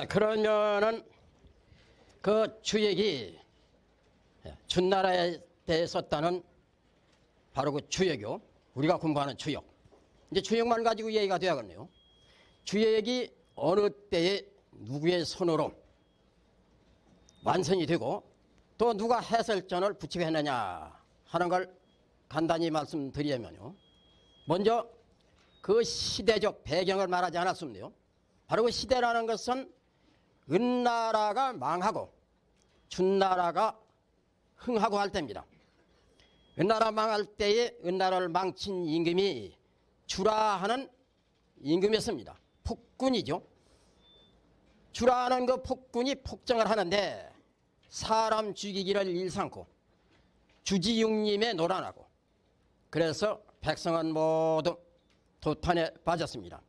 그러면은 그 주역이 준나라에 대해 썼다는 바로 그 주역이요. 우리가 공부하는 주역. 이제 주역만 가지고 얘기가 되어야겠네요. 주역이 어느 때에 누구의 손으로 완성이 되고 또 누가 해설전을 붙이게 했느냐 하는 걸 간단히 말씀드리면요. 먼저 그 시대적 배경을 말하지 않았습니다요. 바로 그 시대라는 것은 은나라가 망하고 준나라가 흥하고 할 때입니다. 은나라 망할 때에 은나라를 망친 임금이 주라하는 임금이었습니다. 폭군이죠. 주라하는 그 폭군이 폭정을 하는데 사람 죽이기를 일삼고 주지육림에 놀아나고 그래서 백성은 모두 도탄에 빠졌습니다.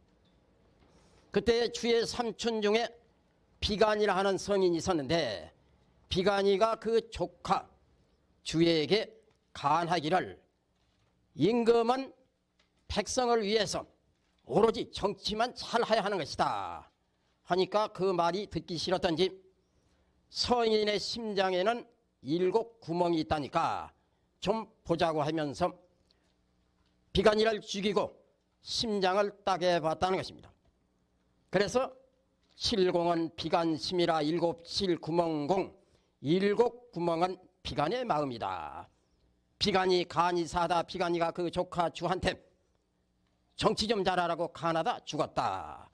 그때 주의 삼촌 중에 비간이라 하는 성인이 있었는데 비간이가 그 조카 주에게 간하기를 임금은 백성을 위해서 오로지 정치만 잘해야 하는 것이다 하니까 그 말이 듣기 싫었던지 성인의 심장에는 7 구멍이 있다니까 좀 보자고 하면서 비간이를 죽이고 심장을 따게 봤다는 것입니다. 그래서 7공은 비간심이라 7 구멍공 7 구멍은 비간의 마음이다. 비간이 간이사다. 비간이가 그 조카 주한테 정치 좀 잘하라고 간하다 죽었다.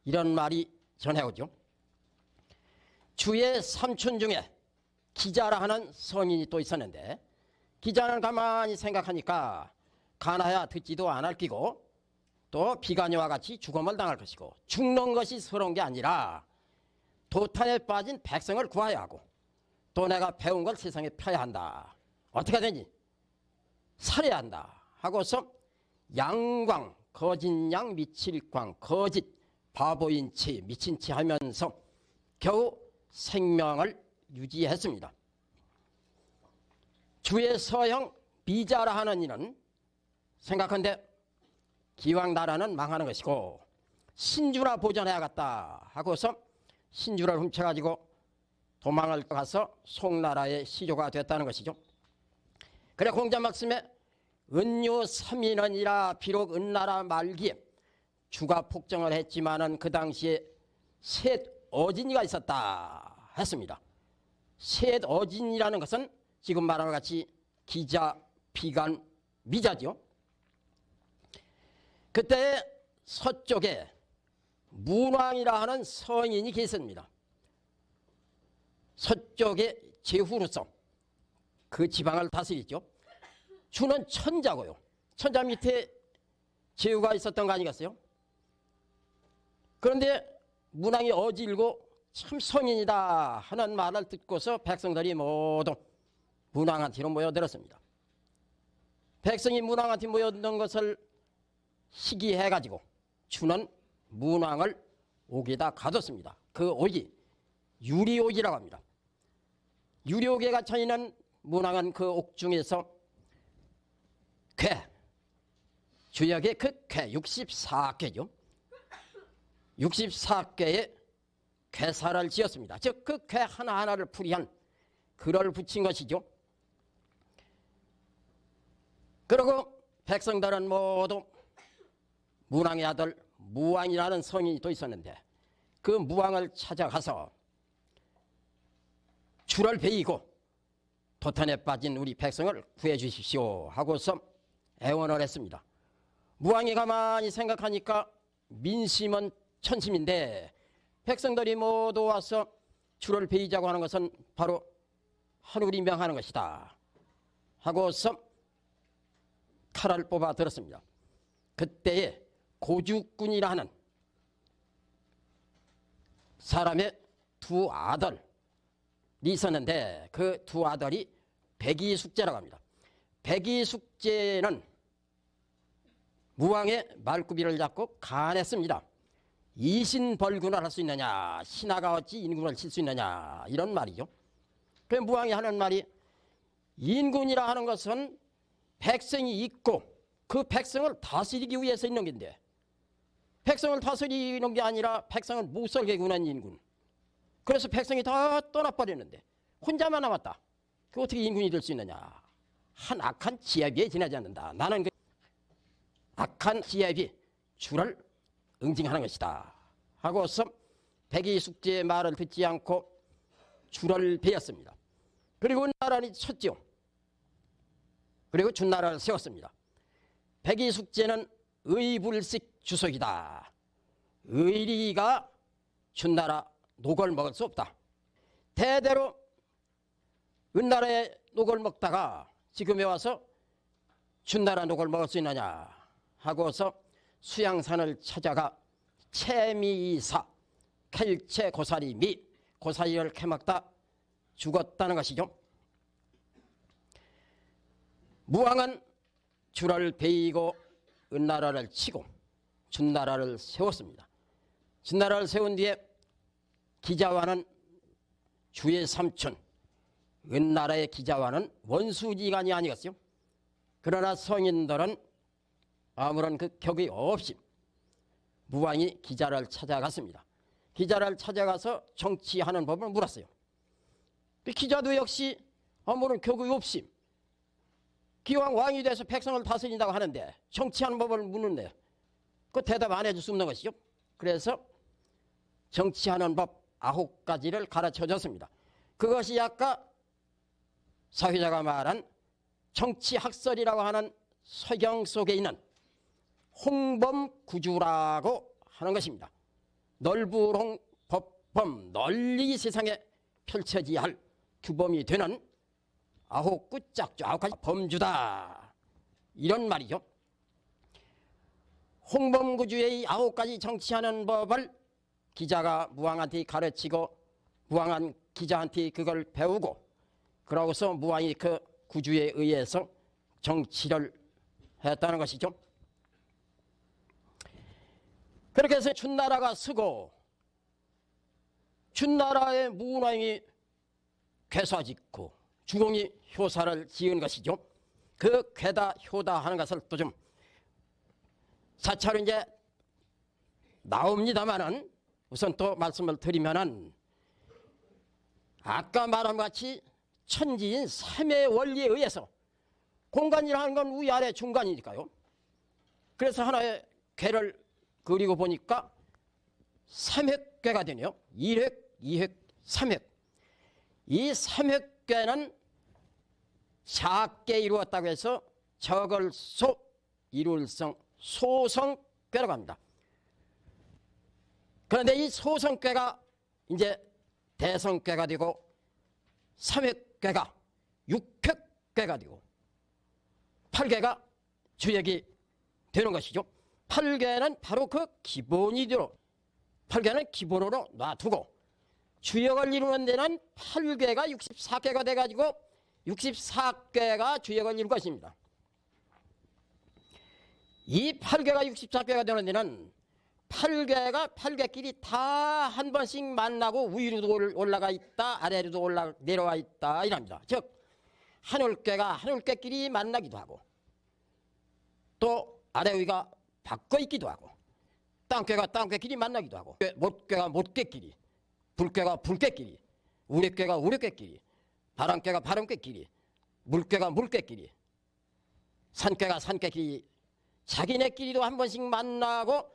이런 말이 전해오죠. 주의 삼촌 중에 기자라 하는 성인이 또 있었는데 기자는 가만히 생각하니까 간하야 듣지도 않을 끼고 또 비간이와 같이 죽음을 당할 것이고 죽는 것이 서러운 게 아니라 도탄에 빠진 백성을 구해야 하고 또 내가 배운 걸 세상에 펴야 한다. 어떻게 되니? 살해야 한다 하고서 양광 거짓양 미칠광 거짓 바보인 치 미친 치 하면서 겨우 생명을 유지했습니다. 주의 서형 비자라 하는 이는 생각한데 기왕 나라는 망하는 것이고 신주나 보존해야겠다 하고서 신주를 훔쳐가지고 도망을 가서 송나라의 시조가 됐다는 것이죠. 그래 공자 말씀에 은유 3인원이라 비록 은나라 말기에 주가 폭정을 했지만은 그 당시에 셋 어진이가 있었다 했습니다. 셋 어진이라는 것은 지금 말하는 것 같이 기자, 비간, 미자죠. 그때 서쪽에 문왕이라 하는 성인이 계십니다. 서쪽에 제후로서 그 지방을 다스리죠. 주는 천자고요. 천자 밑에 제후가 있었던 거 아니겠어요? 그런데 문왕이 어질고 참 성인이다 하는 말을 듣고서 백성들이 모두 문왕한테로 모여들었습니다. 백성이 문왕한테 모여든 것을 시기해가지고 주는 문왕을 옥에다 가뒀습니다. 그 옥이 유리옥이라고 합니다. 유리옥에 갇혀있는 문왕은 그 옥 중에서 궤, 주역의 그 궤 64궤죠. 64궤의 궤사를 지었습니다. 즉 그 궤 하나하나를 풀이한 글을 붙인 것이죠. 그리고 백성들은 모두 문왕의 아들 무왕이라는 성인이 또 있었는데 그 무왕을 찾아가서 주를 베이고 도탄에 빠진 우리 백성을 구해 주십시오 하고서 애원을 했습니다. 무왕이 가만히 생각하니까 민심은 천심인데 백성들이 모두 와서 주를 베이자고 하는 것은 바로 하늘이 명하는 것이다 하고서 칼을 뽑아 들었습니다. 그때에 고주꾼이라 하는 사람의 2 아들이 있었는데 그 2 아들이 백이숙제라고 합니다. 백이숙제는 무왕의 말구비를 잡고 간했습니다. 이신벌군을 할 수 있느냐, 신하가 어찌 인군을 칠 수 있느냐, 이런 말이죠. 그 무왕이 하는 말이 인군이라 하는 것은 백성이 있고 그 백성을 다스리기 위해서 있는 건데 백성을 다스리는 게 아니라 백성을 못 살게 군한 인군. 그래서 백성이 다 떠나버리는데 혼자만 남았다. 그 어떻게 인군이 될 수 있느냐. 한 악한 지혜비에 지나지 않는다. 나는 그 악한 지혜비 주를 응징하는 것이다 하고서 백이숙제의 말을 듣지 않고 주를 베었습니다. 그리고 나라를 쳤죠. 그리고 준나라를 세웠습니다. 백이숙제는 의불식 주석이다. 의리가 준나라 녹을 먹을 수 없다. 대대로 은나라의 녹을 먹다가 지금에 와서 준나라 녹을 먹을 수 있느냐 하고서 수양산을 찾아가 채미사 켈체 고사리 미 고사리를 캐먹다 죽었다는 것이죠. 무왕은 주를 베이고 은나라를 치고 준나라를 세웠습니다. 준나라를 세운 뒤에 기자와는 주의 삼촌 은나라의 기자와는 원수지간이 아니겠어요. 그러나 성인들은 아무런 그 격이 없이 무왕이 기자를 찾아갔습니다. 기자를 찾아가서 정치하는 법을 물었어요. 그 기자도 역시 아무런 격이 없이 기왕 왕이 돼서 백성을 다스린다고 하는데 정치하는 법을 묻는데 그 대답 안 해줄 수 없는 것이죠. 그래서 정치하는 법 9가지를 가르쳐줬습니다. 그것이 아까 사회자가 말한 정치학설이라고 하는 서경 속에 있는 홍범구주라고 하는 것입니다. 넓으롱 법범 널리 세상에 펼쳐져야 할 규범이 되는 9구짝주 9가지 범주다 이런 말이죠. 홍범구주의 9가지 정치하는 법을 기자가 무왕한테 가르치고 무왕은 기자한테 그걸 배우고 그러고서 무왕이 그 구주에 의해서 정치를 했다는 것이죠. 그렇게 해서 준나라가 서고 준나라의 무왕이 괴사짓고 주공이 효사를 지은 것이죠. 그 괴다 효다 하는 것을 또 좀 사차로 이제 나옵니다만은 우선 또 말씀을 드리면은 아까 말한 같이 천지인 삼의 원리에 의해서 공간이라는 건 위아래 중간이니까요. 그래서 하나의 괴를 그리고 보니까 삼획괴가 되네요. 1획, 2획, 3획. 이 삼획괴는 작게 이루었다고 해서 적을소, 이룰성, 소성괴라고 합니다. 그런데 이 소성괴가 이제 대성괴가 되고 삼획괴가 육획괴가 되고 8괴가 주역이 되는 것이죠. 8괴는 바로 그 기본이대로 8괴는 기본으로 놔두고 주역을 이루는 데는 8괴가 64괴가 돼가지고 64괴가 주역을 이룰 것입니다. 이 8괴가 64괴가 되는 데는 8괴가 8괴끼리 다 한 번씩 만나고 위로도 올라가 있다 아래로도 내려와 있다 이랍니다. 즉 하늘괴가 하늘괴끼리 만나기도 하고 또 아래 위가 바꿔 있기도 하고 땅괴가 땅괴끼리 만나기도 하고 못괴가 못괴끼리 불괴가 불괴끼리 우레괴가 우레괴끼리 바람괴가 바람괴끼리 물괴가 물괴끼리 산괴가 산괴끼리 자기네끼리도 한 번씩 만나고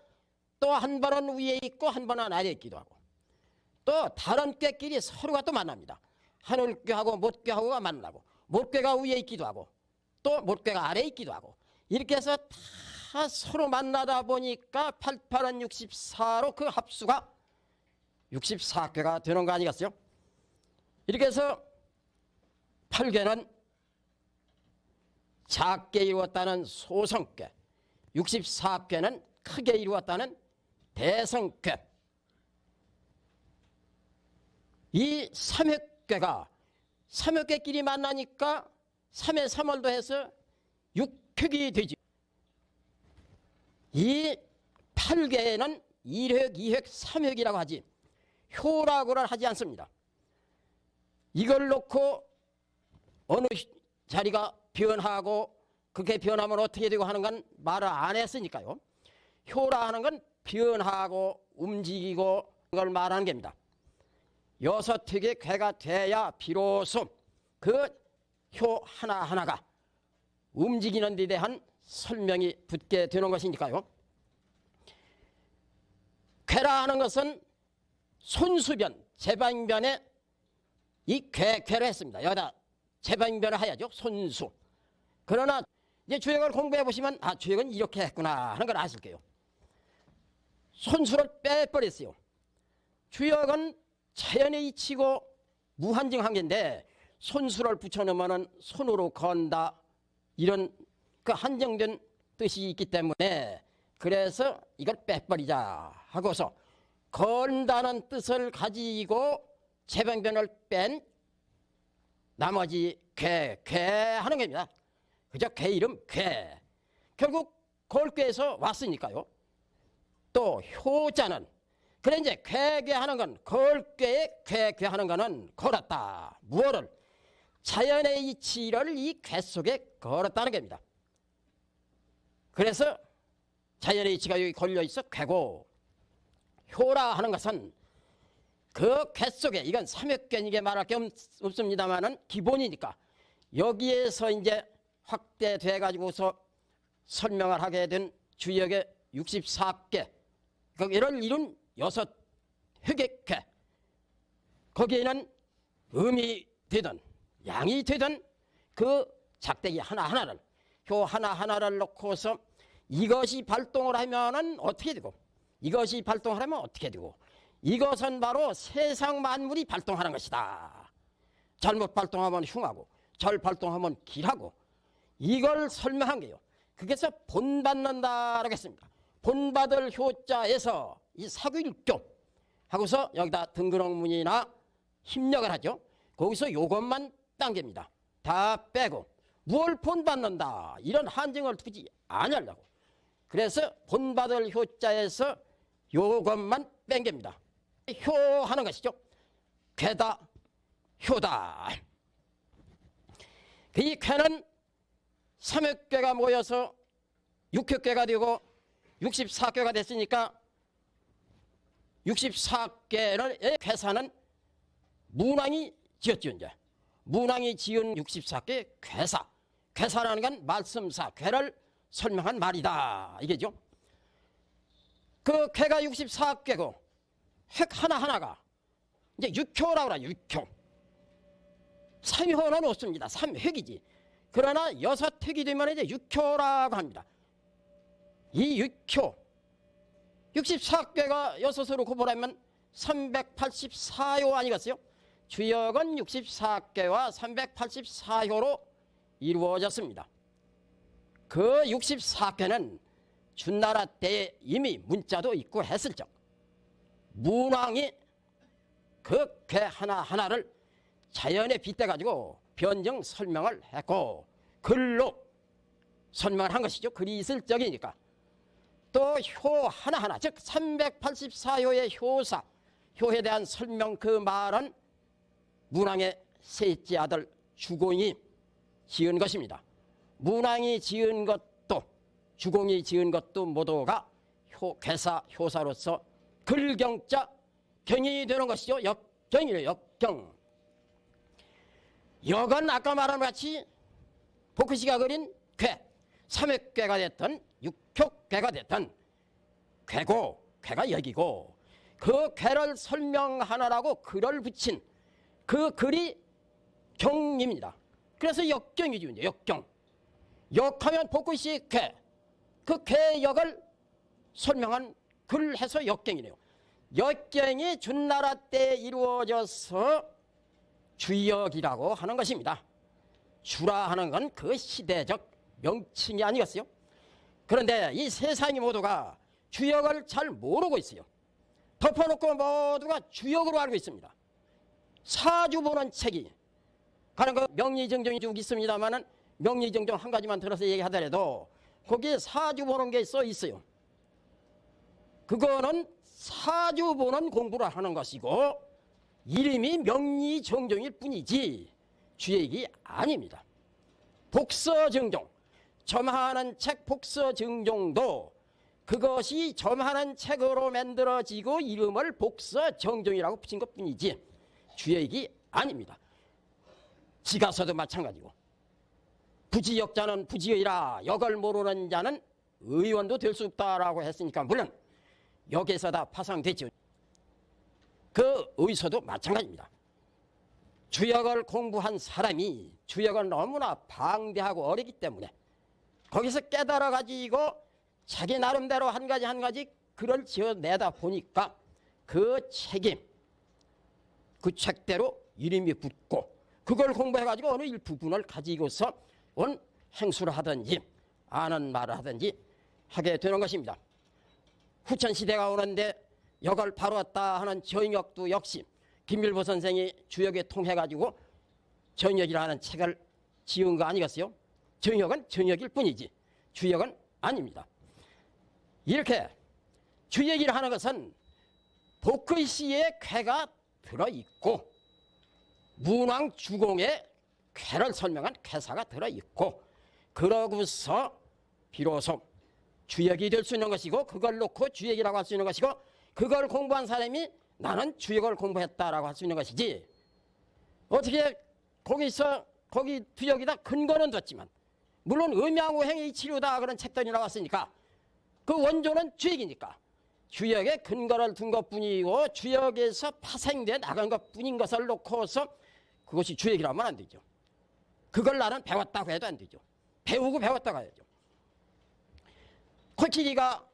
또 한 번은 위에 있고 한 번은 아래에 있기도 하고 또 다른 꾀끼리 서로가 또 만납니다. 하늘꾀하고 못꾀하고가 만나고 못꾀가 위에 있기도 하고 또 못꾀가 아래에 있기도 하고 이렇게 해서 다 서로 만나다 보니까 88은 64로 그 합수가 64꾀가 되는 거 아니겠어요? 이렇게 해서 8꾀는 작게 이루었다는 소성꾀 64꾀는 크게 이루었다는 대성괴. 이 삼획괴가 삼획괴끼리 만나니까 3의 3월도 해서 6획이 되지. 이 8괴는 1획, 2획, 3획이라고 하지 효라고를 하지 않습니다. 이걸 놓고 어느 자리가 변하고 그게 변하면 어떻게 되고 하는 건 말을 안 했으니까요. 효라 하는 건 변하고 움직이고 그걸 말하는 겁니다. 여섯 획의 괴가 돼야 비로소 그 효 하나하나가 움직이는 데 대한 설명이 붙게 되는 것이니까요. 괴라 하는 것은 손수변, 제방변에 이 괴를 했습니다. 여기다 제방변을 해야죠. 손수. 그러나 이제 주역을 공부해 보시면 주역은 이렇게 했구나 하는 걸 아실 거예요. 손수를 빼버렸어요. 주역은 자연의 이치고 무한정한 게인데 손수를 붙여놓으면 손으로 건다 이런 그 한정된 뜻이 있기 때문에 그래서 이걸 빼버리자 하고서 건다는 뜻을 가지고 제방변을 뺀 나머지 괴 하는 겁니다. 그저 괴 이름 괴. 결국 걸괴에서 왔으니까요. 또 효자는 그래 이제 괴괴하는 건 걸괴에 괴괴하는 거는 걸었다. 무엇을? 자연의 이치를 이 괴 속에 걸었다는 겁니다. 그래서 자연의 이치가 여기 걸려 있어 괴고, 효라 하는 것은 그 괴 속에, 이건 삼역견이게 말할 게 없습니다만은 기본이니까 여기에서 이제 확대돼 가지고서 설명을 하게 된 주역의 64개 거기를 이룬 여섯 획의 괴, 거기에는 음이 되든 양이 되든 그 작대기 하나하나를, 효 하나하나를 놓고서 이것이 발동을 하면은 어떻게 되고 이것이 발동을 하면 어떻게 되고, 이것은 바로 세상 만물이 발동하는 것이다. 잘못 발동하면 흉하고 잘 발동하면 길하고, 이걸 설명한 게요. 그래서 본받는다라고 했습니다. 본받을 효자에서 이 사규일교 하고서 여기다 등근홍문이나 힘력을 하죠. 거기서 요것만 당깁니다. 다 빼고 뭘 본받는다 이런 한정을 두지 아니하려고. 그래서 본받을 효자에서 요것만 뺀깁니다. 효하는 것이죠. 괴다, 효다. 이 괴는 삼역괴가 모여서 육역괴가 되고 64괴가 됐으니까 64괴의 괴사는 문왕이 지었죠. 이제 문왕이 지은 64괴 괴사. 괴사라는 건 말씀사, 괴를 설명한 말이다 이게죠. 그 괴가 64괴고 획 하나하나가 이제 육효라고 그래요. 육효. 삼효는 없습니다. 삼획이지. 그러나 여섯 획이 되면 이제 육효라고 합니다. 이 육효 64괴가 여섯으로 구분하면 384효 아니겠어요? 주역은 64괴와 384효로 이루어졌습니다. 그 64괴는 준나라 때에 이미 문자도 있고 했을 적 문왕이 그 괴 하나하나를 자연에 빗대가지고 변정 설명을 했고 글로 설명을 한 것이죠. 글이 있을 적이니까. 또 효 하나하나, 즉 384효의 효사, 효에 대한 설명, 그 말은 문왕의 셋째 아들 주공이 지은 것입니다. 문왕이 지은 것도 주공이 지은 것도 모두가 괴사, 효사로서 글경자 경이 되는 것이죠. 역경이래요. 역경. 역은 아까 말한 같이 복희씨가 그린 괴, 삼역괴가 됐든 육효괴가 됐든 괴고 괴가 역이고, 그 괴를 설명하느라고 글을 붙인 그 글이 경입니다. 그래서 역경이죠. 이제 역경. 역하면 복희씨 괴, 그 괴역을 설명한 글 해서 역경이래요. 역경이 준나라 때 이루어져서 주역이라고 하는 것입니다. 주라 하는 건 그 시대적 명칭이 아니겠어요? 그런데 이 세상이 모두가 주역을 잘 모르고 있어요. 덮어놓고 모두가 주역으로 알고 있습니다. 사주 보는 책이 가는 그 명리정정이 쭉 있습니다만은 명리정정 한 가지만 들어서 얘기하더라도 거기에 사주 보는 게 써 있어요. 그거는 사주 보는 공부를 하는 것이고 이름이 명리정정일 뿐이지 주역이 아닙니다. 복서정정, 점하는 책 복서정정도 그것이 점하는 책으로 만들어지고 이름을 복서 정종이라고 붙인 것뿐이지 주역이 아닙니다. 지가서도 마찬가지고 부지역자는 부지의라 역을 모르는 자는 의원도 될 수 없다라고 했으니까 물론 여기에서 다 파생됐죠. 그 의서도 마찬가지입니다. 주역을 공부한 사람이 주역은 너무나 방대하고 어리기 때문에 거기서 깨달아 가지고 자기 나름대로 한 가지 글을 지어내다 보니까 그 책임, 그 책대로 이름이 붙고 그걸 공부해 가지고 어느 일부분을 가지고서 온 행수를 하든지 아는 말을 하든지 하게 되는 것입니다. 후천시대가 오는데 역을 바로왔다 하는 정역도 역시 김일보 선생이 주역에 통해 가지고 정역이라는 책을 지은 거 아니겠어요? 정역은 정역일 뿐이지 주역은 아닙니다. 이렇게 주역이라 하는 것은 복의시의 쾌가 들어있고 문왕 주공의 쾌를 설명한 쾌사가 들어있고 그러고서 비로소 주역이 될 수 있는 것이고 그걸 놓고 주역이라고 할 수 있는 것이고 그걸 공부한 사람이 나는 주역을 공부했다라고 할 수 있는 것이지 어떻게 거기 주역이다 근거는 뒀지만 물론 음양우행의 치료다 그런 책들이 나왔으니까 그 원조는 주역이니까 주역에 근거를 둔 것뿐이고 주역에서 파생돼 나간 것뿐인 것을 놓고서 그것이 주역이라면 안 되죠. 그걸 나는 배웠다고 해도 안 되죠. 배우고 배웠다고 해야죠. 코끼리가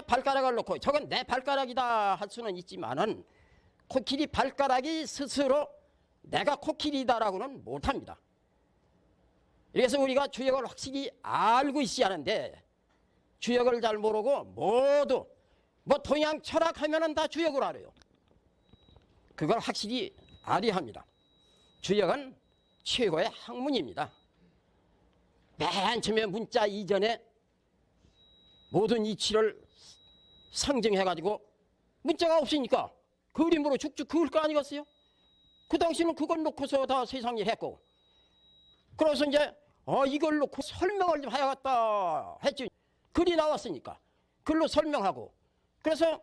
발가락을 놓고 저건 내 발가락이다 할 수는 있지만은 코끼리 발가락이 스스로 내가 코끼리다라고는 못합니다. 그래서 우리가 주역을 확실히 알고 있어야 하는데 주역을 잘 모르고 모두 뭐 동양 철학하면은 다 주역을 알아요. 그걸 확실히 알아야 합니다. 주역은 최고의 학문입니다. 맨 처음에 문자 이전에 모든 이치를 상정해가지고 문자가 없으니까 그림으로 쭉쭉 그을 거 아니겠어요? 그 당시는 그걸 놓고서 다 세상 일 했고 그래서 이제 이걸 놓고 설명을 좀 해야겠다 했지. 글이 나왔으니까 글로 설명하고 그래서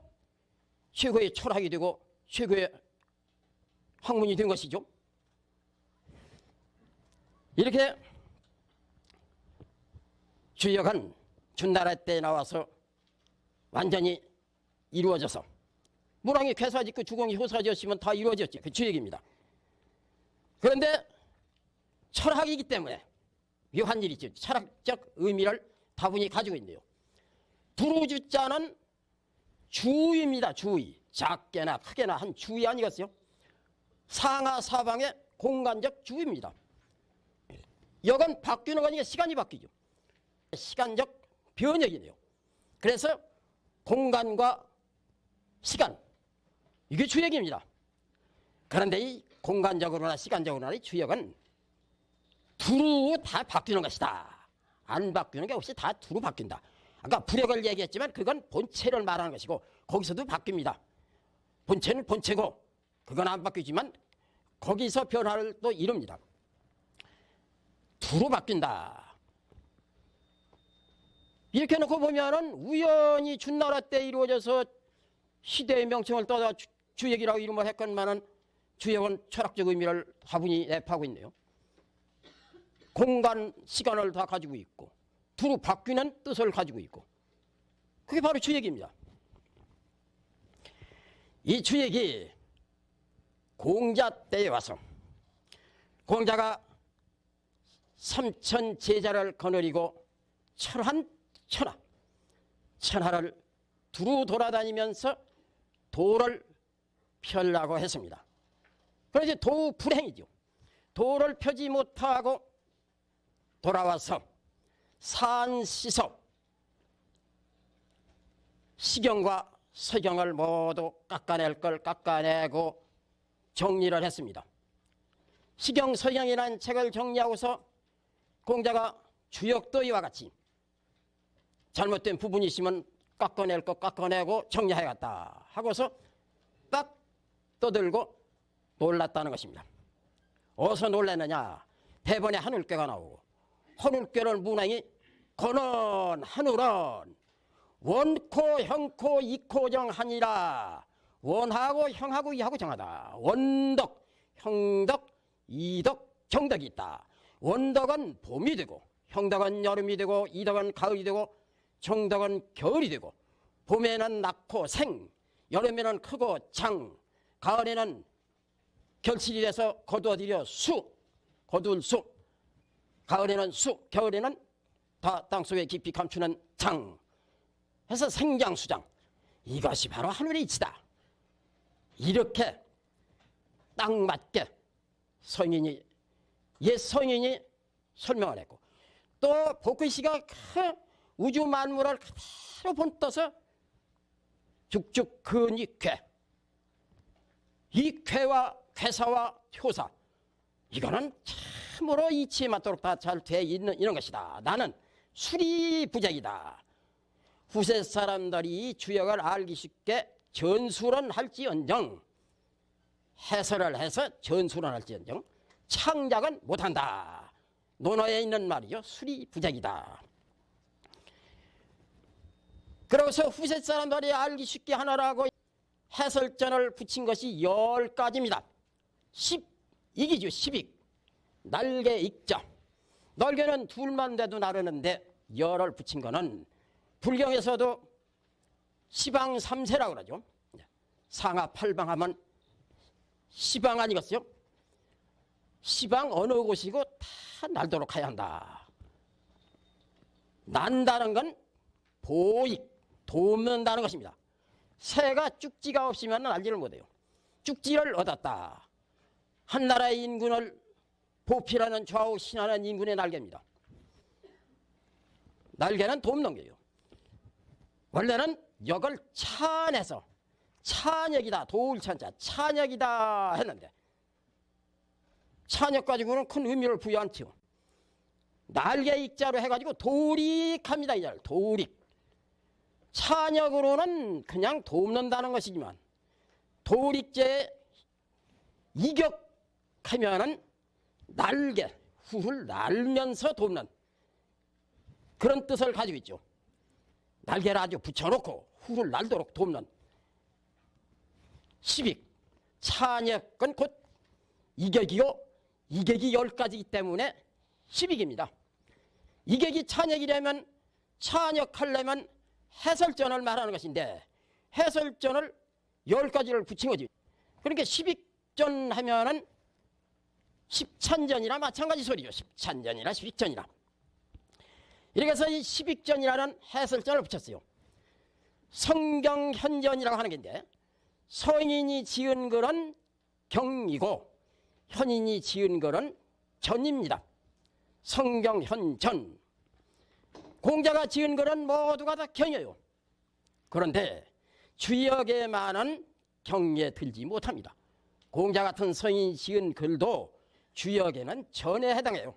최고의 철학이 되고 최고의 학문이 된 것이죠. 이렇게 주역은 준나라 때 나와서 완전히 이루어져서 문왕이 쾌사짓고 주공이 효사지었으면 다 이루어졌지. 그 주역입니다. 그런데 철학이기 때문에 묘한 일이죠. 철학적 의미를 다분히 가지고 있네요. 두루주자는 주의입니다. 주의. 작게나 크게나 한 주의 아니겠어요? 상하사방의 공간적 주의입니다. 역은 바뀌는 거니까 시간이 바뀌죠. 시간적 변혁이네요. 그래서 공간과 시간 이게 주역입니다. 그런데 이 공간적으로나 시간적으로나 이 주역은 두루 다 바뀌는 것이다. 안 바뀌는 게 없이 다 두루 바뀐다. 아까 부력을 얘기했지만 그건 본체를 말하는 것이고 거기서도 바뀝니다. 본체는 본체고 그건 안 바뀌지만 거기서 변화를 또 이룹니다. 두루 바뀐다. 이렇게 놓고 보면은 우연히 준나라 때 이루어져서 시대의 명칭을 떠다 주역이라고 이름을 했건만은 주역은 철학적 의미를 다분히 내포하고 있네요. 공간, 시간을 다 가지고 있고 두루 바뀌는 뜻을 가지고 있고 그게 바로 주역입니다. 이 주역이 공자 때에 와서 공자가 삼천 제자를 거느리고 천하를 두루 돌아다니면서 도를 펴려고 했습니다. 그래서 도 불행이죠. 도를 펴지 못하고 돌아와서 산 시서 시경과 서경을 모두 깎아낼 걸 깎아내고 정리를 했습니다. 시경 서경이라는 책을 정리하고서 공자가 주역도 이와 같이 잘못된 부분이 있으면 깎아낼 것 깎아내고 정리해야겠다 하고서 딱 떠들고 놀랐다는 것입니다. 어디서 놀랐느냐? 대번에 하늘꾀가 나오고 하늘꾀를 문왕이 고는 하늘은 원코 형코 이코 정하니라. 원하고 형하고 이하고 정하다. 원덕 형덕 이덕 정덕이 있다. 원덕은 봄이 되고 형덕은 여름이 되고 이덕은 가을이 되고 정덕은 겨울이 되고 봄에는 낳고 생, 여름에는 크고 장, 가을에는 결실이 돼서 거두어들여 수, 거둘 수, 가을에는 수, 겨울에는 다 땅속에 깊이 감추는 장 해서 생장수장. 이것이 바로 하늘의 이치다. 이렇게 딱 맞게 옛 성인이 설명을 했고, 또 복귀씨가 그 우주 만물을 그대로 본떠서 죽죽 근이 쾌, 이 쾌와 쾌사와 효사, 이거는 참으로 이치에 맞도록 다 잘 돼 있는 이런 것이다. 나는 수리부작이다. 후세 사람들이 주역을 알기 쉽게 전술은 할지언정, 해설을 해서 전술은 할지언정 창작은 못한다. 논어에 있는 말이죠. 수리부작이다. 그래서 후세 사람들이 알기 쉽게 하나라고 해설전을 붙인 것이 10가지입니다. 12기죠. 12. 날개 익자. 날개는 둘만 돼도 나르는데 열을 붙인 거는 불경에서도 시방 3세라고 그러죠. 상하 8방 하면 시방 아니겠어요? 시방 어느 곳이고 다 날도록 해야 한다. 난다는 건 보익, 돕는다는 것입니다. 새가 쭉지가 없으면 날지를 못해요. 쭉지를 얻었다. 한 나라의 인군을 보필하는 좌우 신하는 인군의 날개입니다. 날개는 돕는 거예요. 원래는 역을 찬해서 찬역이다, 도울 찬자 찬역이다 했는데 찬역 가지고는 큰 의미를 부여 않죠. 날개 익자로 해가지고 도릭합니다. 이 말 도릭. 찬역으로는 그냥 돕는다는 것이지만 도릭제 이격하면은 날개, 후를 날면서 돕는 그런 뜻을 가지고 있죠. 날개를 아주 붙여놓고 후를 날도록 돕는 시빅. 찬역은 곧 이격이요. 이격이 10가지이기 때문에 시빅입니다. 이격이 찬역이라면 찬역하려면 해설전을 말하는 것인데 해설전을 10가지를 붙인 거지. 그러니까 시빅전 하면은 십찬전이나 마찬가지 소리죠. 십찬전이나 시빅전이나. 이렇게 해서 이 시빅전이라는 해설전을 붙였어요. 성경현전이라고 하는 건데 서인이 지은 글은 경이고 현인이 지은 글은 전입니다. 성경현전. 공자가 지은 글은 모두가 다 경이에요. 그런데 주역에만은 경에 들지 못합니다. 공자 같은 서인이 지은 글도 주역에는 전에 해당해요.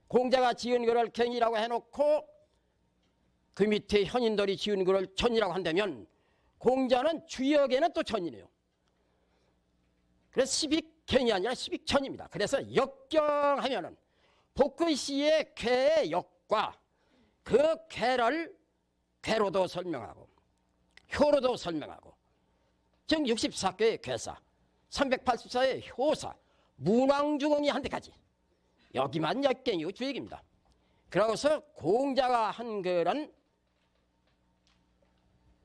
공자가 지은 글을 경이라고 해놓고 그 밑에 현인들이 지은 글을 전이라고 한다면 공자는 주역에는 또 전이네요. 그래서 시빅경이 아니라 시빅전입니다. 그래서 역경하면은 복귀시의 쾌의 역과 그 쾌를 쾌로도 설명하고 효로도 설명하고 즉 64개의 쾌사, 384의 효사, 문왕주공이 한 데까지 여기만 역경이고 주역입니다. 그러고서 공자가 한 글은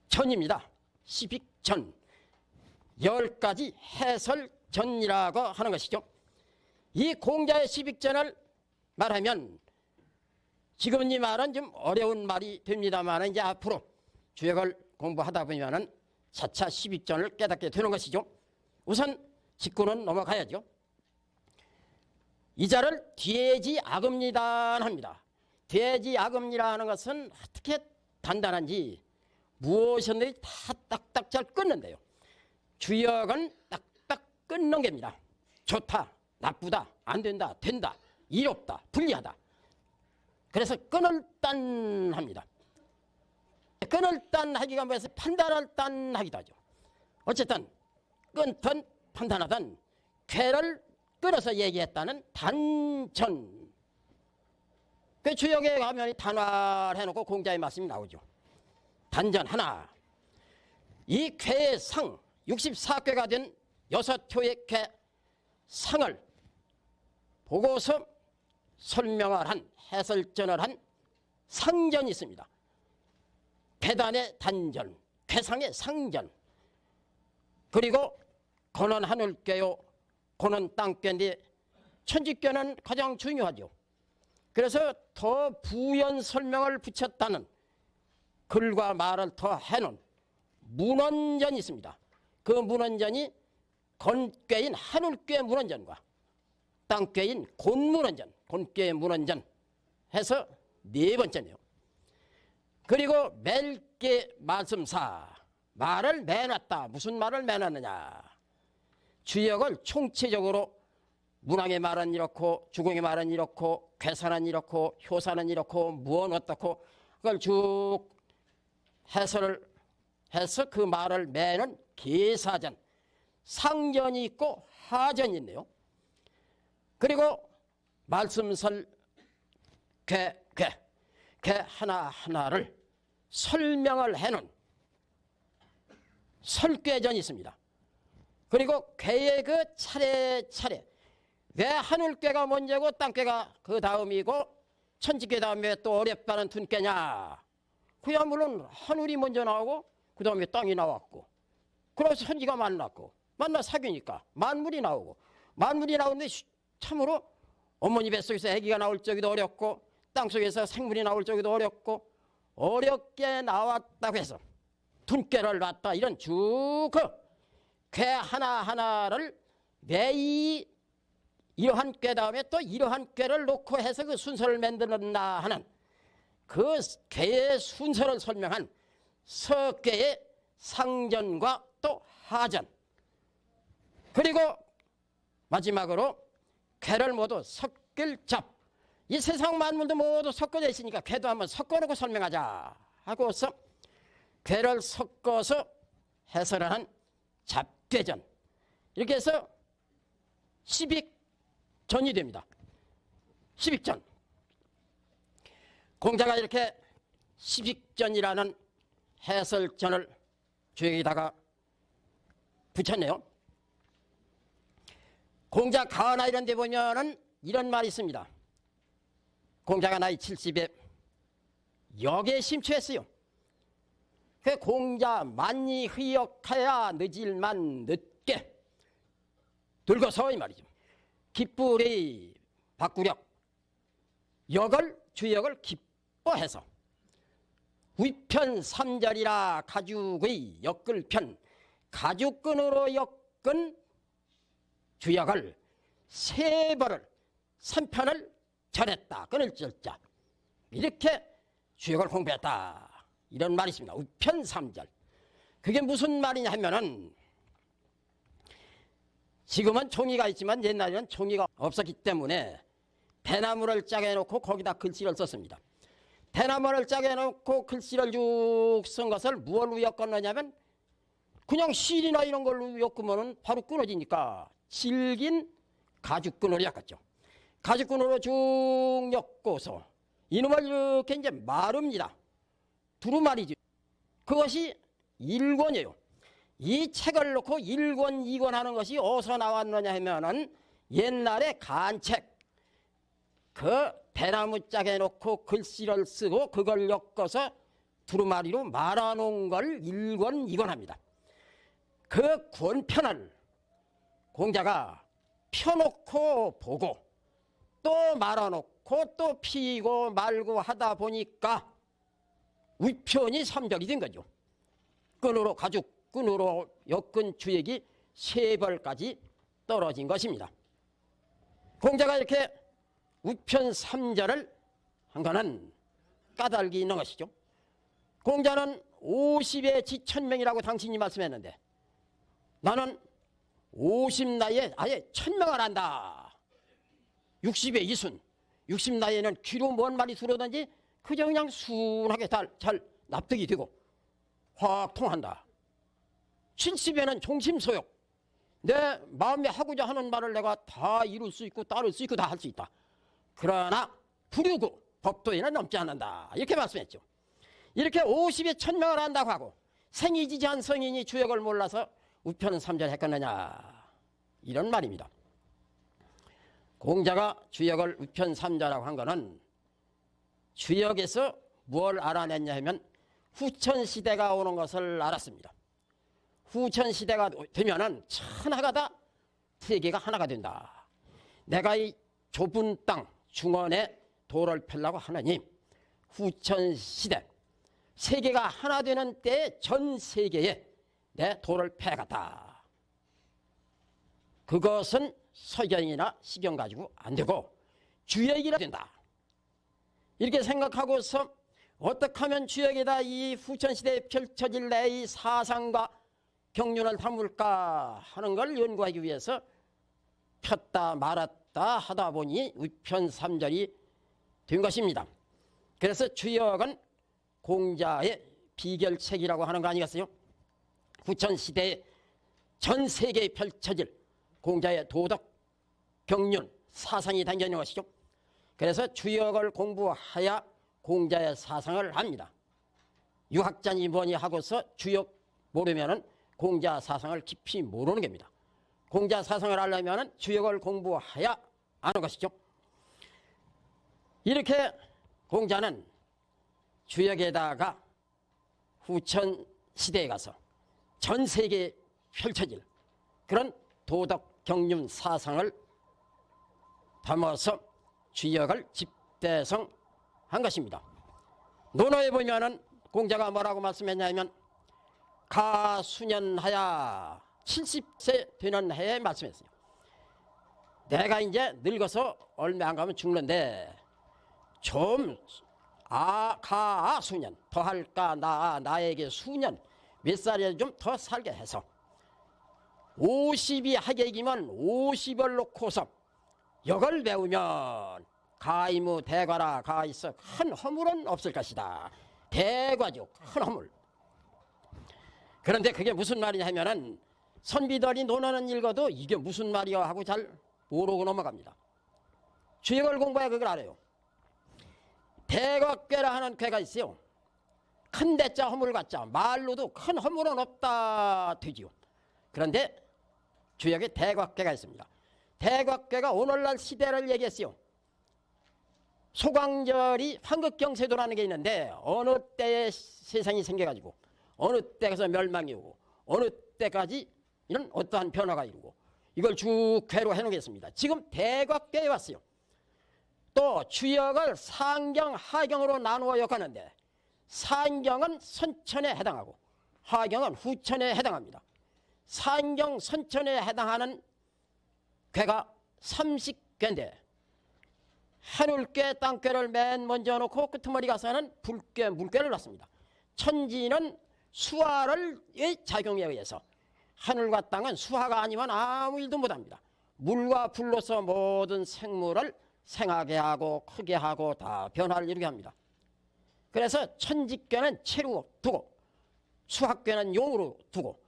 전입니다. 시빅전. 10가지 해설전이라고 하는 것이죠. 이 공자의 시빅전을 말하면 지금 이 말은 좀 어려운 말이 됩니다만 이제 앞으로 주역을 공부하다 보면은 차차 시빅전을 깨닫게 되는 것이죠. 우선 직구는 넘어가야죠. 이 자를 돼지아금리단 합니다. 돼지아금리라는 것은 어떻게 단단한지 무엇이든지 다 딱딱 잘 끊는데요. 주역은 딱딱 끊는 겁니다. 좋다, 나쁘다, 안 된다, 된다, 이롭다, 불리하다. 그래서 끊을 딴 합니다. 끊을 딴 하기가 뭐해서 판단할 딴 하기도 하죠. 어쨌든 끊든 판단하든 쾌를 끊어서 얘기했다는 단전. 그 주역에 가면 단활해놓고 공자의 말씀이 나오죠. 단전 하나. 이 쾌의 상 64쾌가 된 6호의 쾌 상을 보고서 설명을 한 해설전을 한 상전이 있습니다. 괴단의 단전, 괴상의 상전, 그리고 권원 하늘괴요, 권원 땅괴인데 천지괴는 가장 중요하죠. 그래서 더 부연 설명을 붙였다는 글과 말을 더 해놓은 문헌전이 있습니다. 그 문헌전이 건괴인 하늘괴 문헌전과 땅괴인 곤문헌전, 곤괴 문헌전 해서 4번째네요. 그리고 멜괴 말씀사, 말을 매놨다. 무슨 말을 매놨느냐. 주역을 총체적으로 문왕의 말은 이렇고 주공의 말은 이렇고 괴사는 이렇고 효사는 이렇고 무언 어떻고 그걸 쭉 해설을 해서 그 말을 매는 계사전, 상전이 있고 하전이 있네요. 그리고 말씀설 괴 하나하나를 설명을 해놓은 설괴전이 있습니다. 그리고 괴의 그 차례차례 왜 하늘괴가 먼저고 땅괴가 그 다음이고 천지괴 다음에 또 어렵다는 둔괴냐. 그야 물론 하늘이 먼저 나오고 그 다음에 땅이 나왔고 그래서 천지가 만났고 만나 사귀니까 만물이 나오고 만물이 나오는데 참으로 어머니 뱃속에서 아기가 나올 적에도 어렵고 땅속에서 생물이 나올 적에도 어렵고 어렵게 나왔다고 해서 둔괴를 놨다. 이런 쭉 괴 하나하나를 매이 이러한 꾀 다음에 또 이러한 꾀를 놓고 해서 그 순서를 만들었나 하는 그 꾀의 순서를 설명한 서꾀의 상전과 또 하전, 그리고 마지막으로 꾀를 모두 섞일잡. 이 세상 만물도 모두 섞어져 있으니까 꾀도 한번 섞어놓고 설명하자 하고서 꾀를 섞어서 해설을 한 잡괴전, 이렇게 해서 10익전이 됩니다. 10익전. 공자가 이렇게 10익전이라는 해설전을 주역에다가 붙였네요. 공자 가나 이런 데 보면은 이런 말이 있습니다. 공자가 나이 70에 역에 심취했어요. 그 공자 만리 흐역하야 늦일만 늦게 늙어서 이 말이죠. 기쁘리 바꾸력 역을 주역을 기뻐해서 위편 3절이라 가죽의 엮을편 가죽끈으로 엮은 주역을 3번을 3편을 절했다. 끊을 절자 이렇게 주역을 공부했다. 이런 말이 있습니다. 우편 3절. 그게 무슨 말이냐 하면은 지금은 종이가 있지만 옛날에는 종이가 없었기 때문에 대나무를 짜게 해놓고 거기다 글씨를 썼습니다. 대나무를 짜게 해놓고 글씨를 쭉 쓴 것을 무엇로 엮었느냐면 그냥 실이나 이런 걸로 엮으면 바로 끊어지니까 질긴 가죽끈으로 엮었죠. 가죽끈으로 쭉 엮고서 이놈을 이렇게 이제 마릅니다. 두루마리죠. 그것이 1권이에요. 이 책을 놓고 1권, 2권 하는 것이 어디서 나왔느냐 하면은 옛날에 간책, 그 대나무 짝에 놓고 글씨를 쓰고 그걸 엮어서 두루마리로 말아놓은 걸 1권, 2권 합니다. 그 권편을 공자가 펴놓고 보고 또 말아놓고 또 피고 말고 하다 보니까 위편이 3절이 된 거죠. 끈으로 가죽 끈으로 엮은 주역이 3벌까지 떨어진 것입니다. 공자가 이렇게 위편 3절을 한 거는 까닭이 있는 것이죠. 공자는 50에 지천명이라고 당신이 말씀했는데 나는 50 나이에 아예 1000명을 한다. 60에 이순, 60 나이에는 귀로 뭔 말이 들어오든지 그저 그냥 순하게 잘 납득이 되고 확 통한다. 70에는 종심소욕, 내 마음에 하고자 하는 말을 내가 다 이룰 수 있고 따를 수 있고 다 할 수 있다. 그러나 불유구 법도에는 넘지 않는다. 이렇게 말씀했죠. 이렇게 50에 1000명을 한다고 하고 생이지지한 성인이 주역을 몰라서 우편삼자했겠느냐, 이런 말입니다. 공자가 주역을 우편삼자라고 한 것은 주역에서 뭘 알아냈냐 하면 후천시대가 오는 것을 알았습니다. 후천시대가 되면은 천하가 다 세계가 하나가 된다. 내가 이 좁은 땅 중원에 도를 펴려고 하느니 후천시대 세계가 하나 되는 때에 전 세계에 내 도를 펴야겠다. 그것은 서경이나 시경 가지고 안 되고 주역이라 된다. 이렇게 생각하고서 어떻게 하면 주역에다 이 후천시대에 펼쳐질 내 이 사상과 경륜을 담을까 하는 걸 연구하기 위해서 폈다 말았다 하다 보니 우편삼절이 된 것입니다. 그래서 주역은 공자의 비결책이라고 하는 거 아니겠어요? 후천시대에 전 세계에 펼쳐질 공자의 도덕, 경륜, 사상이 담겨 있는 것이죠. 그래서 주역을 공부하여 공자의 사상을 합니다. 유학자니 뭐니 하고서 주역 모르면은 공자 사상을 깊이 모르는 겁니다. 공자 사상을 알려면은 주역을 공부하여 아는 것이죠. 이렇게 공자는 주역에다가 후천 시대에 가서 전 세계에 펼쳐질 그런 도덕 경륜 사상을 담아서 주역을 집대성한 것입니다. 논어에 보면은 공자가 뭐라고 말씀했냐면 가수년하야 70세 되는 해에 말씀했어요. 내가 이제 늙어서 얼마 안 가면 죽는데 좀 가수년 더 할까 나에게 수년 몇 살이라도 좀 더 살게 해서 50이 하객이면 50을 놓고서 역을 배우면 가이무 대과라 가 있어 큰 허물은 없을 것이다. 대과죠. 큰 허물. 그런데 그게 무슨 말이냐 하면은 선비들이 논하는 읽어도 이게 무슨 말이야 하고 잘 모르고 넘어갑니다. 주역을 공부해 그걸 알아요. 대과괴라 하는 괴가 있어요. 큰 대자 허물 같자 말로도 큰 허물은 없다 되지요. 그런데 주역에 대과괴가 있습니다. 대과괴가 오늘날 시대를 얘기했어요. 소광절이 황극경세도라는 게 있는데 어느 때에 세상이 생겨가지고 어느 때에서 멸망이 오고 어느 때까지 이런 어떠한 변화가 이루고 이걸 쭉 괴로 해놓겠습니다. 지금 대과괴에 왔어요. 또 주역을 상경, 하경으로 나누어 역하는데 상경은 선천에 해당하고 하경은 후천에 해당합니다. 상경, 선천에 해당하는 괴가 30괴인데 하늘괴, 땅괴를 맨 먼저 놓고 끄트머리 가서는 불괴, 물괴를 놨습니다. 천지는 수화를 작용에 의해서 하늘과 땅은 수화가 아니면 아무 일도 못합니다. 물과 불로서 모든 생물을 생하게 하고 크게 하고 다 변화를 이루게 합니다. 그래서 천지괴는 채로 두고 수학괴는 용으로 두고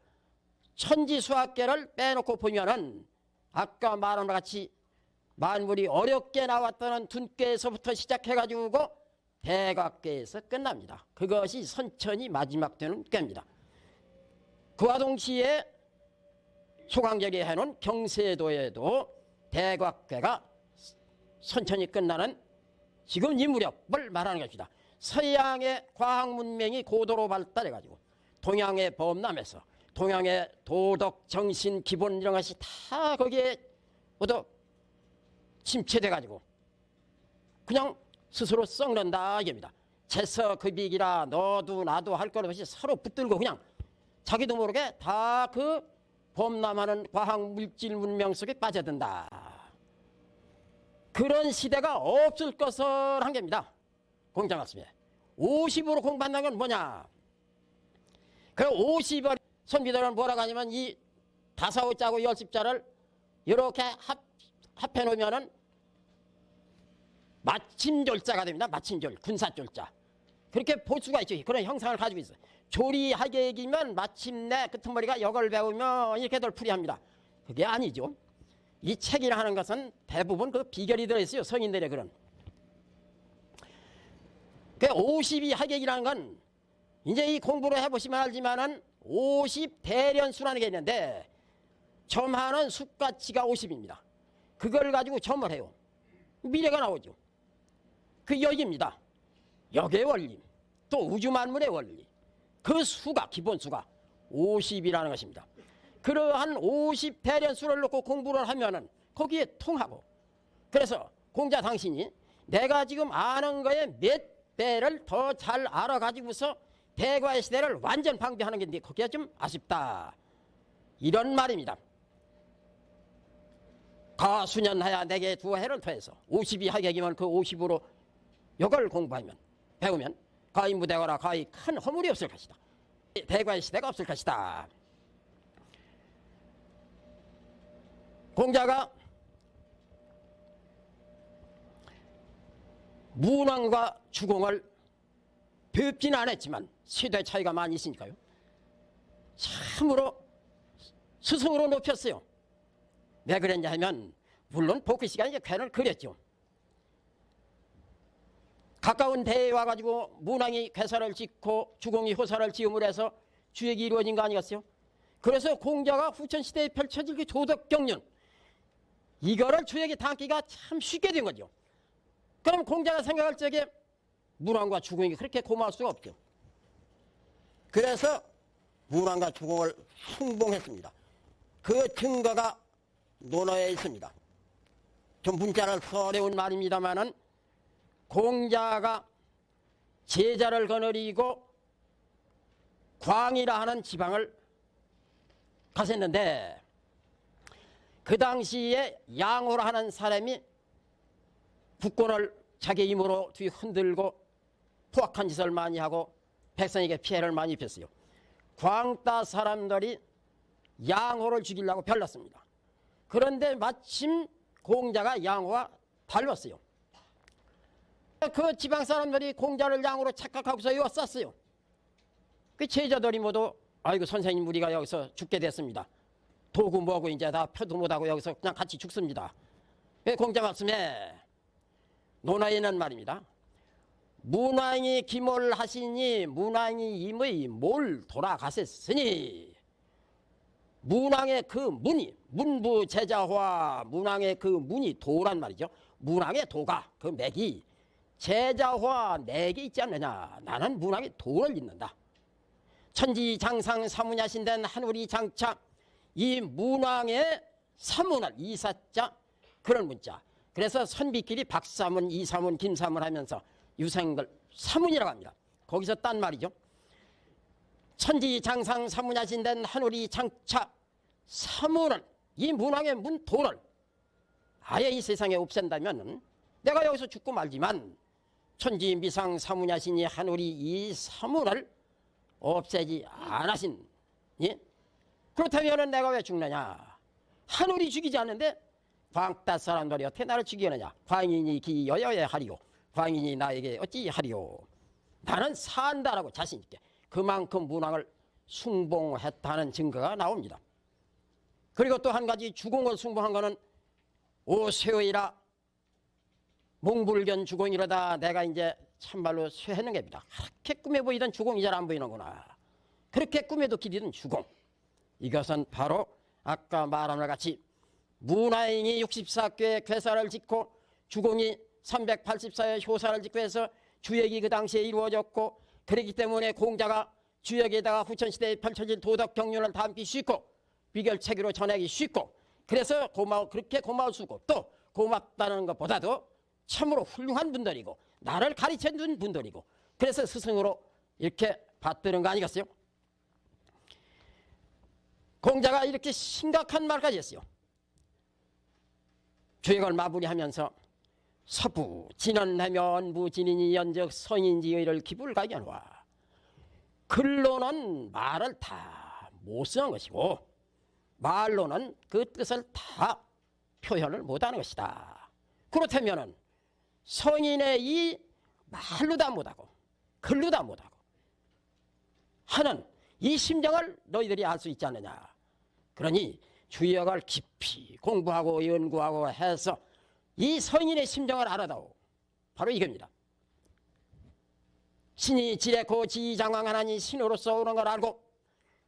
천지수학괴를 빼놓고 보면은 아까 말한 것 같이 만물이 어렵게 나왔다는 둔괴에서부터 시작해가지고 대각괴에서 끝납니다. 그것이 선천이 마지막 되는 괴입니다. 그와 동시에 소강절이 해놓은 경세도에도 대각괴가 선천이 끝나는 지금 이 무렵을 말하는 것이다. 서양의 과학문명이 고도로 발달해가지고 동양의 범람에서 동양의 도덕, 정신, 기본 이런 것이 다 거기에 모두 침체돼가지고 그냥 스스로 썩는다 이겁니다. 재서급이기라 너도 나도 할 것 없이 서로 붙들고 그냥 자기도 모르게 다 그 범람하는 과학 물질 문명 속에 빠져든다. 그런 시대가 없을 것을 한 겁니다. 공자 말씀에 50으로 공부한다는 건 뭐냐. 그 50을 선비들은 뭐라고 하냐면 이 5자고 10자를 이렇게 합해 놓으면은 마침졸자가 됩니다. 마침졸, 군사졸자. 그렇게 볼 수가 있죠. 그런 형상을 가지고 있어요. 조리하객이면 마침내 끄트머리가 역을 배우면 이렇게들 풀이합니다. 그게 아니죠. 이 책이라 하는 것은 대부분 그 비결이 들어있어요. 성인들의 그런. 그 52하객이라는 건 이제 이 공부를 해보시면 알지만은 50대련수라는 게 있는데 점하는 수가치가 50입니다. 그걸 가지고 점을 해요. 미래가 나오죠. 그 역입니다. 역의 원리, 또 우주만물의 원리, 그 수가, 기본수가 50이라는 것입니다. 그러한 50대련수를 놓고 공부를 하면은 거기에 통하고, 그래서 공자 당신이 내가 지금 아는 거에 몇 배를 더 잘 알아가지고서 대과의 시대를 완전 방비하는 게 거기가 좀 아쉽다, 이런 말입니다. 가수년하야 내게 두 해를 더해서 52하객이면 그 50으로 이걸 공부하면, 배우면 거의 무대거나 거의 큰 허물이 없을 것이다. 대과의 시대가 없을 것이다. 공자가 문왕과 주공을 뵙지는 않았지만 세대 차이가 많이 있으니까요, 참으로 스승으로 높였어요. 왜 그랬냐 하면, 물론 복귀 시간에 궤를 그렸죠. 가까운 대에 와가지고 문왕이 궤사를 짓고 주공이 호사를 지음을 해서 주역이 이루어진 거 아니겠어요? 그래서 공자가 후천시대에 펼쳐질 그 조덕경륜, 이거를 주역에 담기가 참 쉽게 된 거죠. 그럼 공자가 생각할 적에 문왕과 주공이 그렇게 고마울 수가 없죠. 그래서 문왕과 주공을 숭봉했습니다. 그 증거가 논어에 있습니다. 좀 문자를 어려운 말입니다마는, 공자가 제자를 거느리고 광이라 하는 지방을 갔었는데, 그 당시에 양호라 하는 사람이 국권을 자기 힘으로 뒤 흔들고 포악한 짓을 많이 하고 백성에게 피해를 많이 입혔어요. 광따 사람들이 양호를 죽이려고 별났습니다. 그런데 마침 공자가 양호와 닮았어요. 그 지방 사람들이 공자를 양호로 착각하고서 쐈어요. 그 제자들이 모두 아이고 선생님 우리가 여기서 죽게 됐습니다. 도구 뭐고 이제 다 표도 못하고 여기서 그냥 같이 죽습니다. 공자 말씀에 논하에는 말입니다. 문왕이 기몰하시니 문왕이 임의 몰 돌아가셨으니, 문왕의 그 문이 문부 제자화, 문왕의 그 문이 도란 말이죠. 문왕의 도가 그 맥이 제자화 맥이 있지 않느냐. 나는 문왕의 도를 잇는다. 천지장상 사문야신된 하늘이 장차, 이 문왕의 사문을 이사자 그런 문자. 그래서 선비끼리 박사문, 이사문, 김사문 하면서 유생들 사문이라고 합니다. 거기서 딴 말이죠. 천지장상 사문야신된 하늘이 장차, 사문은 이 문왕의 문도를 아예 이 세상에 없앤다면 내가 여기서 죽고 말지만, 천지미상 사문야신이 하늘이 이 사문을 없애지 않으신, 예? 그렇다면 내가 왜 죽느냐. 하늘이 죽이지 않는데 광따 사람들이 어떻게 나를 죽이느냐. 광인이 기여여야 하리요, 광인이 나에게 어찌 하리요. 나는 산다라고 자신 있게 그만큼 문왕을 숭봉했다는 증거가 나옵니다. 그리고 또 한 가지, 주공을 숭봉한 것은 오쇠의라 몽불견 주공이라다. 내가 이제 참말로 쇠하는 겁니다. 그렇게 꿈에 보이던 주공이 잘 안 보이는구나. 그렇게 꿈에도 기리던 주공, 이것은 바로 아까 말한 것 같이 문왕이 64궤 궤사를 짓고 주공이 384회 효사를 짓고 해서 주역이 그 당시에 이루어졌고, 그렇기 때문에 공자가 주역에다가 후천시대에 펼쳐질 도덕경륜을 담기 쉽고 비결체계로 전하기 쉽고, 그래서 그렇게 고마울 수 있고, 또 고맙다는 것보다도 참으로 훌륭한 분들이고 나를 가르쳐준 분들이고, 그래서 스승으로 이렇게 받드는 거 아니겠어요? 공자가 이렇게 심각한 말까지 했어요. 주역을 마무리하면서 서부 진언하면 무진인이 연적 성인지의를 기불가견화. 글로는 말을 다 못 쓰는 것이고 말로는 그 뜻을 다 표현을 못하는 것이다. 그렇다면 성인의 이 말로 다 못하고 글로 다 못하고 하는 이 심정을 너희들이 알 수 있지 않느냐. 그러니 주역을 깊이 공부하고 연구하고 해서 이 성인의 심정을 알아다오. 바로 이겁니다. 신이 지레고 지장왕하나니 신으로서 오는 걸 알고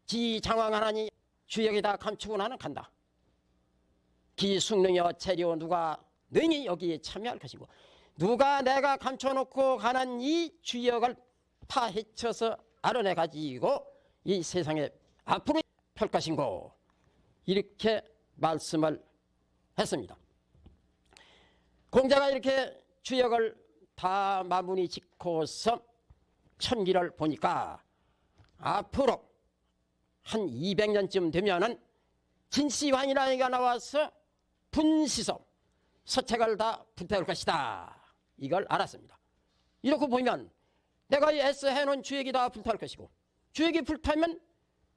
지장왕하나니 주역에다 감추고 나는 간다. 기숙능여 체리오 누가 능히 여기에 참여할 것이고 누가 내가 감춰놓고 가는 이 주역을 파헤쳐서 알아내 가지고 이 세상에 앞으로 펼 것인고 이렇게 말씀을 했습니다. 공자가 이렇게 주역을 다 마무리 짓고서 천기를 보니까 앞으로 한 200년쯤 되면은 진시황이라는 애가 나와서 분시소 서책을 다 불태울 것이다. 이걸 알았습니다. 이렇게 보면 내가 애써 해놓은 주역이 다 불탈 것이고 주역이 불타면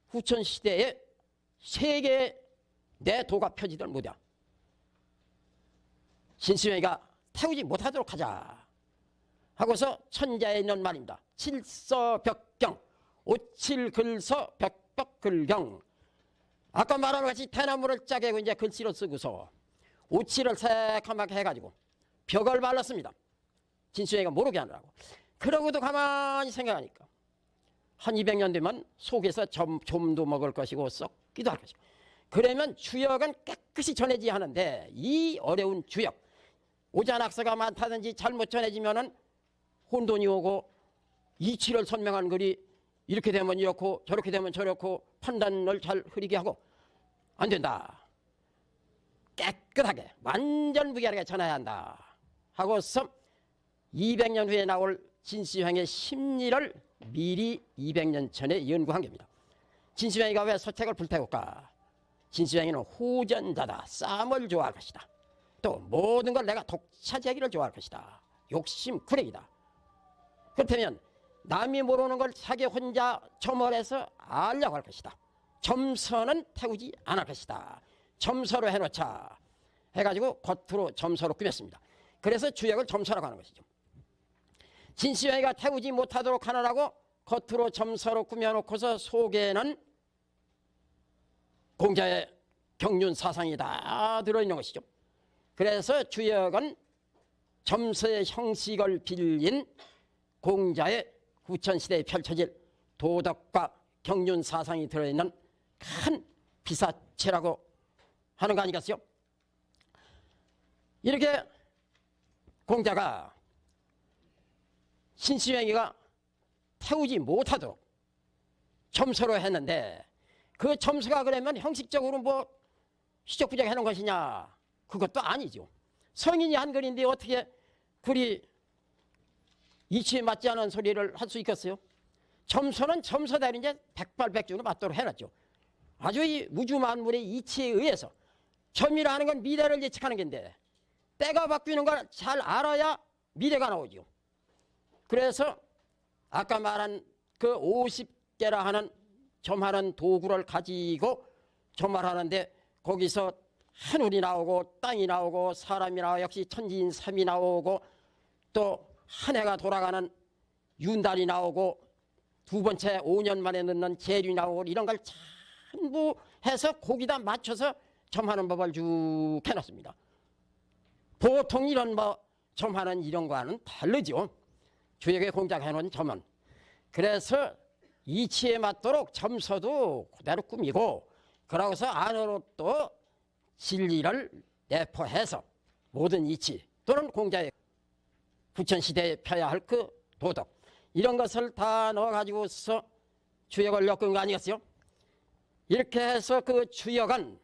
후천시대에 세계의 내 도가 펴지들 못해. 신시황이가 태우지 못하도록 하자 하고서 천자에 있는 말입니다. 칠서벽경 오칠글서 벽벽글경. 아까 말한 것이 대나무를 짜개고 이제 글씨로 쓰고서 오칠을 새까맣게 해가지고 벽을 발랐습니다. 진수행이가 모르게 하느라고. 그러고도 가만히 생각하니까 한 200년 되면 속에서 좀도 먹을 것이고 썩기도 할 것이고 그러면 주역은 깨끗이 전해져야 하는데 이 어려운 주역 오자낙서가 많다든지 잘못 전해지면은 혼돈이 오고 이치를 설명한 글이 이렇게 되면 이렇고 저렇게 되면 저렇고 판단을 잘 흐리게 하고 안 된다. 깨끗하게 완전 무결하게 전해야 한다 하고서 200년 후에 나올 진시황의 심리를 미리 200년 전에 연구한 겁니다. 진시황이가 왜 서책을 불태울까? 진시황이는 호전자다. 싸움을 좋아할 것이다. 또 모든 걸 내가 독차지하기를 좋아할 것이다. 욕심 구레이다. 그렇다면 남이 모르는 걸 자기 혼자 점을해서 알려고 할 것이다. 점서는 태우지 않을 것이다. 점서로 해놓자 해가지고 겉으로 점서로 꾸몄습니다. 그래서 주역을 점서라고 하는 것이죠. 진시황이가 태우지 못하도록 하느라고 겉으로 점서로 꾸며놓고서 속에는 공자의 경륜 사상이 다 들어있는 것이죠. 그래서 주역은 점서의 형식을 빌린 공자의 후천시대에 펼쳐질 도덕과 경륜 사상이 들어있는 큰 비사체라고 하는 거 아니겠어요? 이렇게 공자가 신시황이가 태우지 못하도록 점서로 했는데 그 점서가 그러면 형식적으로 뭐 시적부적 해놓은 것이냐? 그것도 아니죠. 성인이 한 글인데 어떻게 글이 이치에 맞지 않은 소리를 할 수 있겠어요? 점서는 점서대로 이제 백발백중으로 맞도록 해놨죠. 아주 이 우주만물의 이치에 의해서 점이라는 건 미래를 예측하는 건데 때가 바뀌는 걸 잘 알아야 미래가 나오죠. 그래서 아까 말한 그 50개라 하는 점하는 도구를 가지고 점을 하는데 거기서 하늘이 나오고 땅이 나오고 사람이 나오고 역시 천지인삼이 나오고 또 한 해가 돌아가는 윤달이 나오고 두 번째 5년 만에 넣는 재륜이 나오고 이런 걸 전부 해서 거기다 맞춰서 점하는 법을 쭉 해놨습니다. 보통 이런 뭐 점하는 이런 거와는 다르죠. 주역의 공자가 해놓은 점은. 그래서 이치에 맞도록 점서도 그대로 꾸미고 그러고서 안으로 또 진리를 내포해서 모든 이치 또는 공자의 후천시대에 펴야 할 그 도덕 이런 것을 다 넣어가지고서 주역을 엮은 거 아니겠어요? 이렇게 해서 그 주역은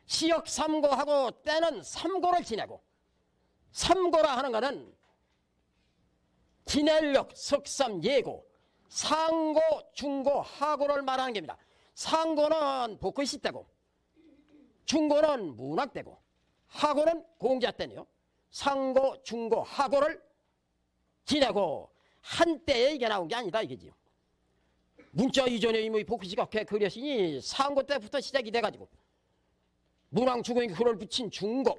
시역 삼고하고 때는 삼고를 지내고 삼고라 하는 것은 진헬력, 석삼, 예고, 상고, 중고, 하고를 말하는 겁니다. 상고는 복근시 때고 중고는 문학 때고 하고는 공자 때네요. 상고, 중고, 하고를 지내고 한때에 이게 나온 게 아니다 이거지요. 문자 이전에 이미 복근시가 그렸으니 상고 때부터 시작이 돼가지고 문왕 주공이 글을 붙인 중고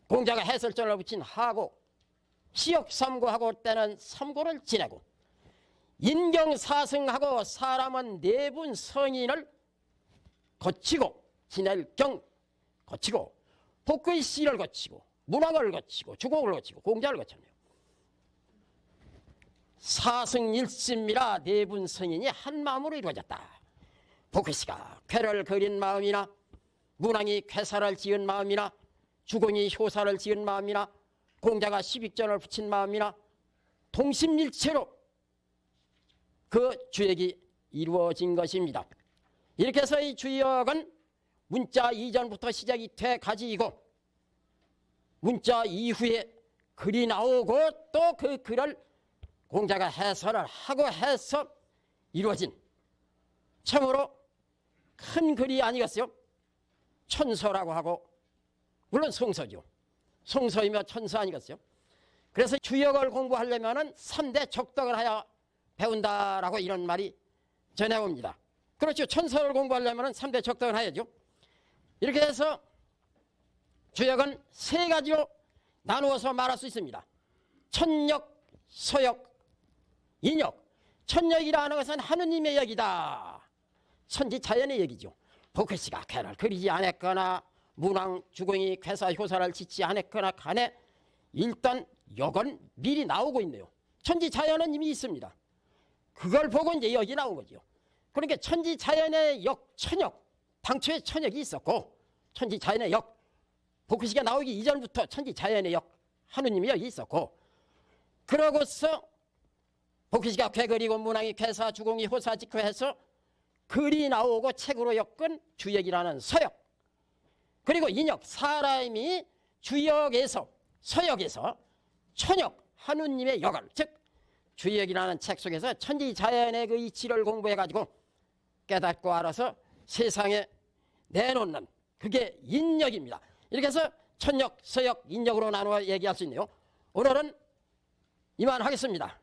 공자가 해설전을 붙인 하고 시역 삼고하고 때는 삼고를 지내고 인경사승하고 사람은 네분 성인을 거치고 지낼 경 거치고 복의 시를 거치고 문왕을 거치고 주공을 거치고 공자를 거쳤네요. 사승일심이라 네 분 성인이 한 마음으로 이루어졌다. 복희씨가 쾌를 그린 마음이나 문왕이 쾌사를 지은 마음이나 주공이 효사를 지은 마음이나 공자가 십익전을 붙인 마음이나 동심일체로 그 주역이 이루어진 것입니다. 이렇게 해서 이 주역은 문자 이전부터 시작이 돼 가지고 문자 이후에 글이 나오고 또 그 글을 공자가 해설을 하고 해서 이루어진 참으로 큰 글이 아니겠어요? 천서라고 하고, 물론 성서죠. 성서이며 천서 아니겠어요? 그래서 주역을 공부하려면 3대 적덕을 하여 배운다라고 이런 말이 전해옵니다. 그렇죠. 천서를 공부하려면 3대 적덕을 해야죠. 이렇게 해서 주역은 3가지로 나누어서 말할 수 있습니다. 천역, 서역, 인역. 천역이라는 것은 하느님의 역이다. 천지자연의 역이죠. 복희씨가 쾌를 그리지 않았거나 문왕 주공이 쾌사 효사를 짓지 않았거나 간에 일단 역은 미리 나오고 있네요. 천지자연은 이미 있습니다. 그걸 보고 이제 역이 나온 거죠. 그러니까 천지자연의 역, 천역, 당초에 천역이 있었고 천지자연의 역, 복희씨가 나오기 이전부터 천지자연의 역, 하느님의 역이 있었고, 그러고서 복희씨가 쾌 그리고 문왕이 쾌사 주공이 효사 짓고 해서 글이 나오고 책으로 엮은 주역이라는 서역, 그리고 인역, 사람이 주역에서 서역에서 천역, 하느님의 역을, 즉 주역이라는 책 속에서 천지자연의 그 이치를 공부해가지고 깨닫고 알아서 세상에 내놓는 그게 인역입니다. 이렇게 해서 천역, 서역, 인역으로 나누어 얘기할 수 있네요. 오늘은 이만 하겠습니다.